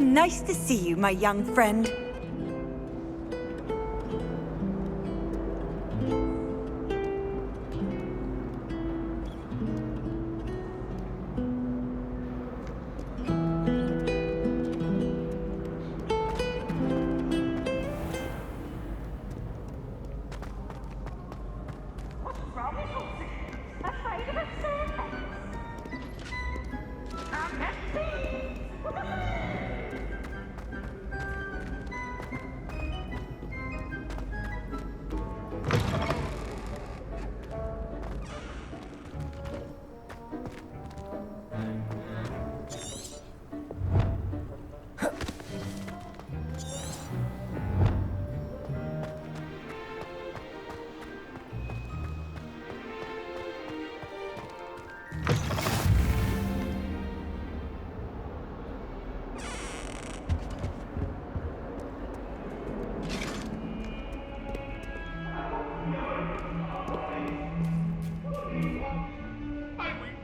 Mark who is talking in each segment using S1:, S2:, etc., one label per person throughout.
S1: nice to see you, my young friend.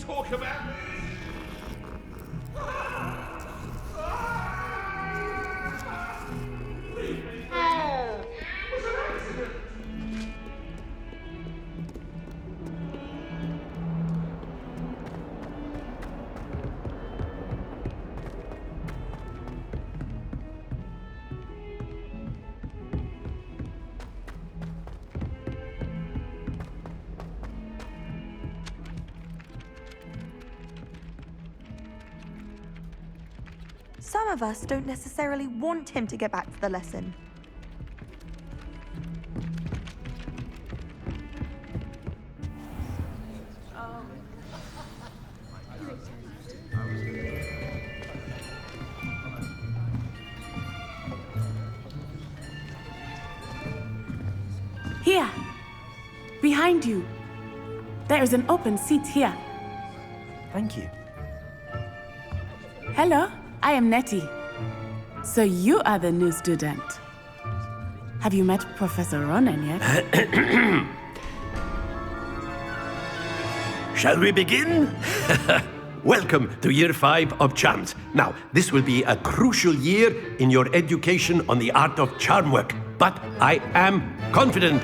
S2: Talk about
S3: Some of us don't necessarily want him to get back to the lesson.
S4: Here! Behind you! There is an open seat here.
S5: Thank you.
S4: Hello, I am Nettie. So you are the new student. Have you met Professor Ronan yet?
S6: Shall we begin? Welcome to Year 5 of Charms. Now, this will be a crucial year in your education on the art of charm work, but I am confident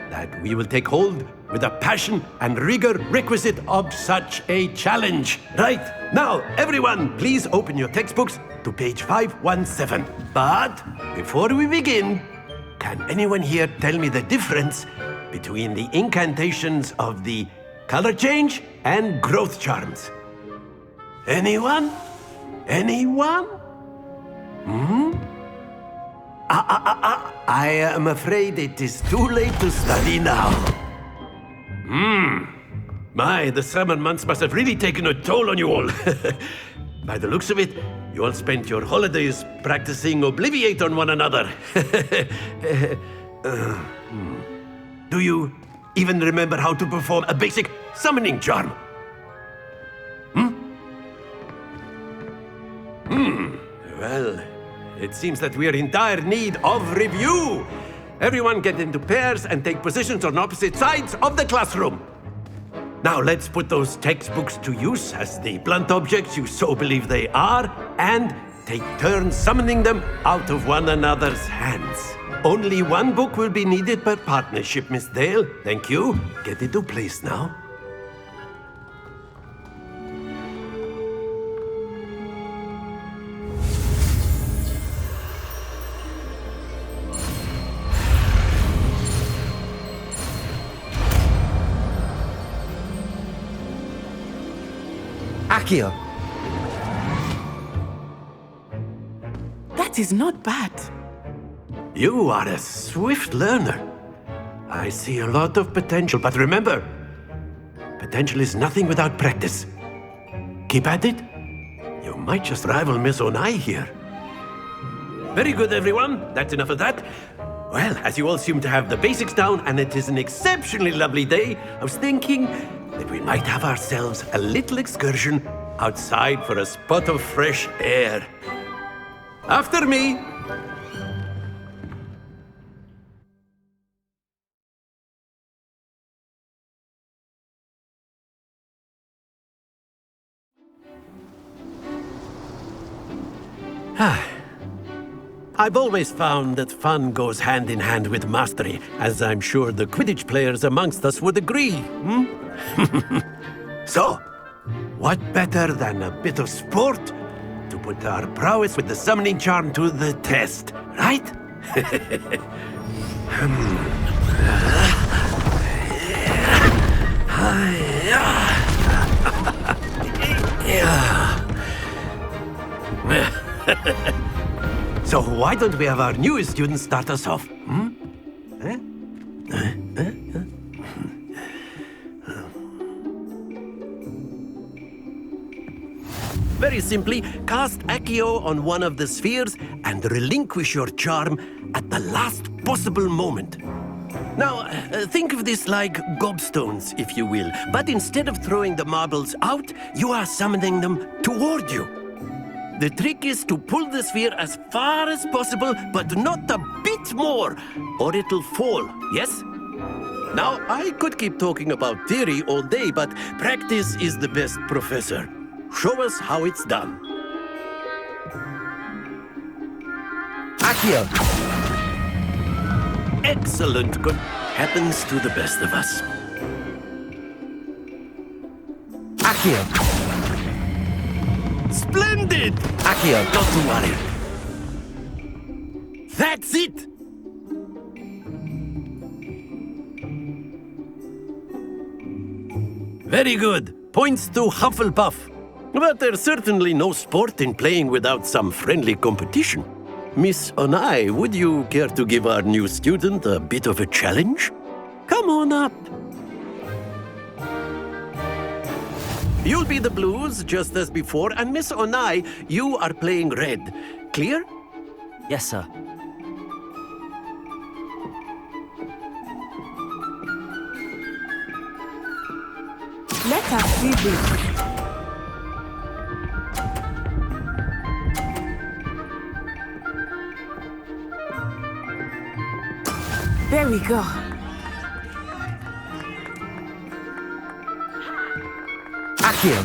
S6: that we will take hold with the passion and rigor requisite of such a challenge. Right, now, everyone, please open your textbooks to page 517. But before we begin, can anyone here tell me the difference between the incantations of the color change and growth charms? Anyone? Anyone? I am afraid it is too late to study now. My, the summer months must have really taken a toll on you all. By the looks of it, you all spent your holidays practicing Obliviate on one another. Do you even remember how to perform a basic summoning charm? Well, it seems that we are in dire need of review. Everyone get into pairs and take positions on opposite sides of the classroom. Now let's put those textbooks to use as the blunt objects you so believe they are, and take turns summoning them out of one another's hands. Only one book will be needed per partnership, Miss Dale. Thank you. Get into place now.
S5: Accio.
S4: That is not bad.
S6: You are a swift learner. I see a lot of potential, but remember, potential is nothing without practice. Keep at it. You might just rival Miss Onai here. Very good, everyone. That's enough of that. Well, as you all seem to have the basics down, and it is an exceptionally lovely day, I was thinking that we might have ourselves a little excursion outside for a spot of fresh air. After me. I've always found that fun goes hand in hand with mastery, as I'm sure the Quidditch players amongst us would agree. So, what better than a bit of sport to put our prowess with the summoning charm to the test, right? So why don't we have our newest student start us off? Very simply, cast Accio on one of the spheres and relinquish your charm at the last possible moment. Now, think of this like gobstones, if you will, but instead of throwing the marbles out, you are summoning them toward you. The trick is to pull the sphere as far as possible, but not a bit more, or it'll fall, yes? Now, I could keep talking about theory all day, but practice is the best professor. Show us how it's done.
S5: Accio!
S6: Excellent. Good. Happens to the best of us.
S5: Accio!
S6: Splendid!
S5: Accio!
S6: Not to worry. That's it! Very good. Points to Hufflepuff. But there's certainly no sport in playing without some friendly competition. Miss Onai, would you care to give our new student a bit of a challenge? Come on up. You'll be the blues, just as before, and Miss Onai, you are playing red. Clear?
S5: Yes, sir.
S4: Let us see this. There we go.
S5: Accio!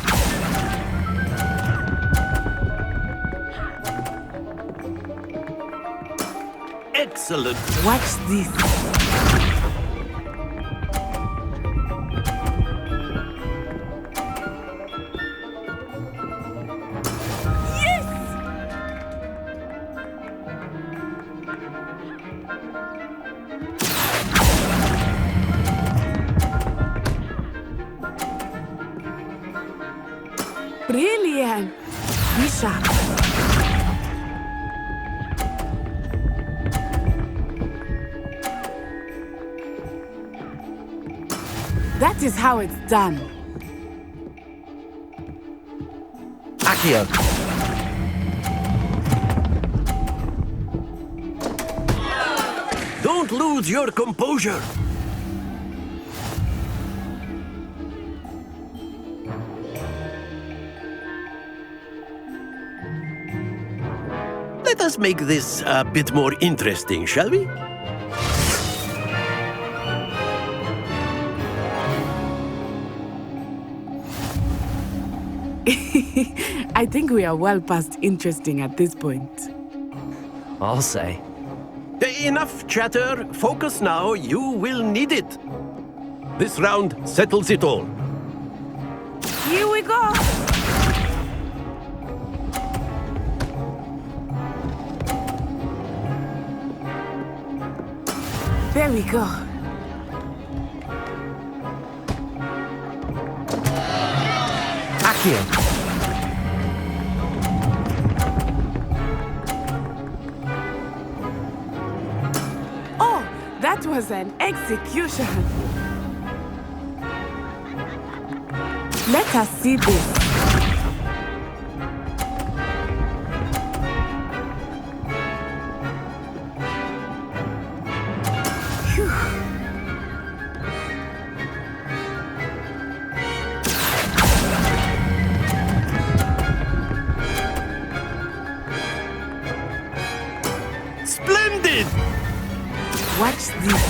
S6: Excellent.
S4: Watch this. Brilliant! Be sharp. That is how it's done.
S5: Accio!
S6: Don't lose your composure. Let us make this a bit more interesting, shall we?
S4: I think we are well past interesting at this point.
S5: I'll say.
S6: Enough chatter. Focus now. You will need it. This round settles it all.
S4: Here we go! There we go.
S5: Accio!
S4: Oh, that was an execution. Let us see this. Phew.
S6: Splendid!
S4: Watch this.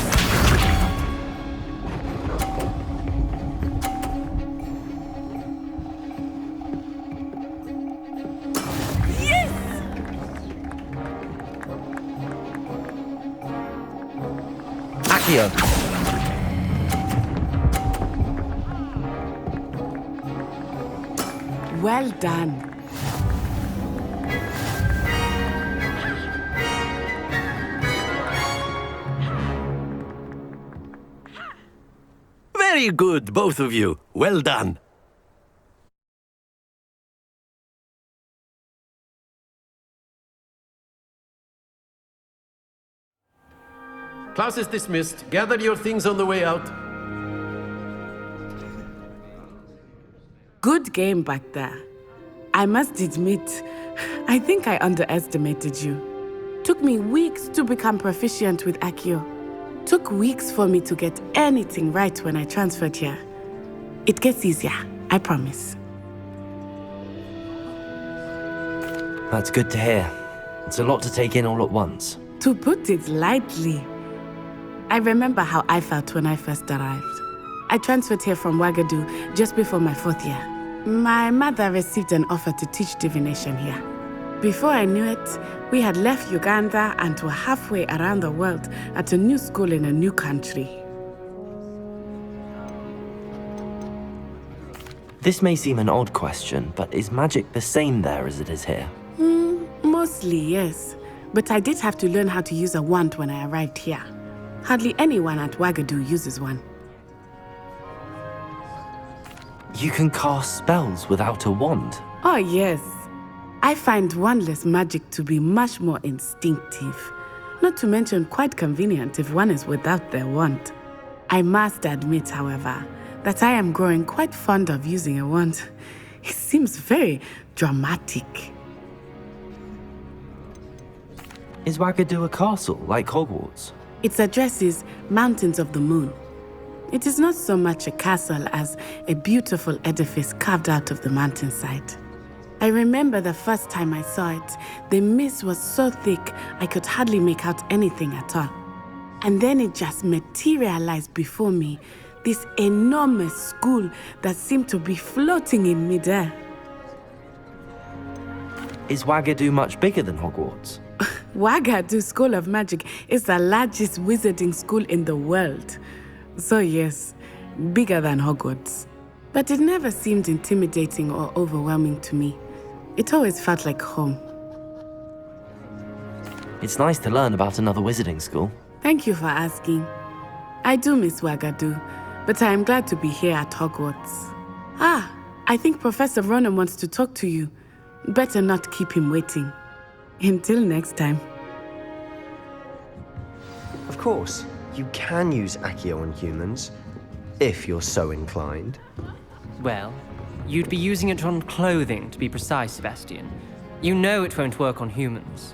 S5: Accio.
S4: Well done.
S6: Very good, both of you. Well done. Class is dismissed. Gather your things on the way out.
S4: Good game back there. I must admit, I think I underestimated you. Took me weeks to become proficient with Accio. Took weeks for me to get anything right when I transferred here. It gets easier, I promise.
S5: That's good to hear. It's a lot to take in all at once.
S4: To put it lightly, I remember how I felt when I first arrived. I transferred here from Ouagadougou just before my 4th year. My mother received an offer to teach divination here. Before I knew it, we had left Uganda and were halfway around the world at a new school in a new country.
S5: This may seem an odd question, but is magic the same there as it is here?
S4: Mostly, yes. But I did have to learn how to use a wand when I arrived here. Hardly anyone at Ouagadougou uses one.
S5: You can cast spells without a wand.
S4: Oh, yes. I find wandless magic to be much more instinctive. Not to mention quite convenient if one is without their wand. I must admit, however, that I am growing quite fond of using a wand. It seems very dramatic.
S5: Is Ouagadougou a castle, like Hogwarts?
S4: Its address is Mountains of the Moon. It is not so much a castle as a beautiful edifice carved out of the mountainside. I remember the first time I saw it, the mist was so thick I could hardly make out anything at all. And then it just materialized before me, this enormous school that seemed to be floating in midair.
S5: Is Ouagadougou much bigger than Hogwarts?
S4: Ouagadougou School of Magic is the largest wizarding school in the world. So yes, bigger than Hogwarts. But it never seemed intimidating or overwhelming to me. It always felt like home.
S5: It's nice to learn about another wizarding school.
S4: Thank you for asking. I do miss Ouagadougou, but I am glad to be here at Hogwarts. I think Professor Ronan wants to talk to you. Better not keep him waiting. Until next time.
S2: Of course, you can use Accio on humans, if you're so inclined.
S7: Well, you'd be using it on clothing, to be precise, Sebastian. You know it won't work on humans.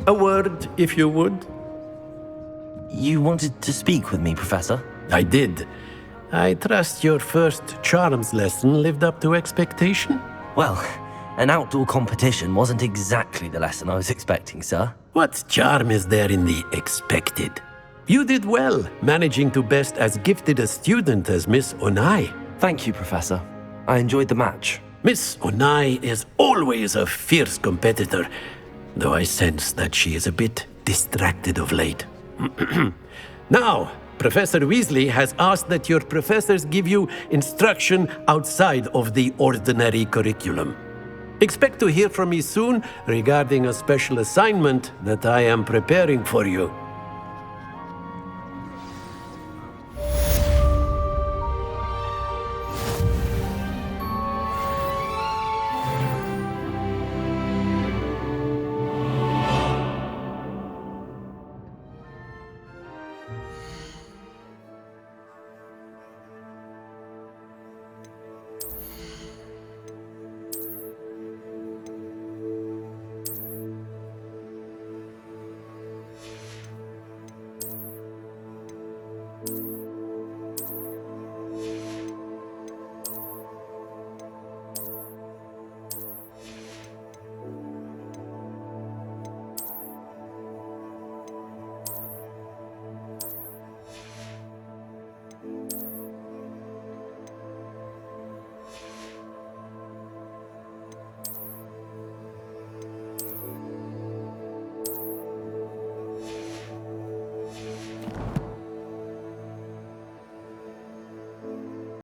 S6: A word, if you would.
S5: You wanted to speak with me, Professor?
S6: I did. I trust your first charms lesson lived up to expectation?
S5: Well, an outdoor competition wasn't exactly the lesson I was expecting, sir.
S6: What charm is there in the expected? You did well, managing to best as gifted a student as Miss Onai.
S5: Thank you, Professor. I enjoyed the match.
S6: Miss Onai is always a fierce competitor, though I sense that she is a bit distracted of late. Now, Professor Weasley has asked that your professors give you instruction outside of the ordinary curriculum. Expect to hear from me soon regarding a special assignment that I am preparing for you.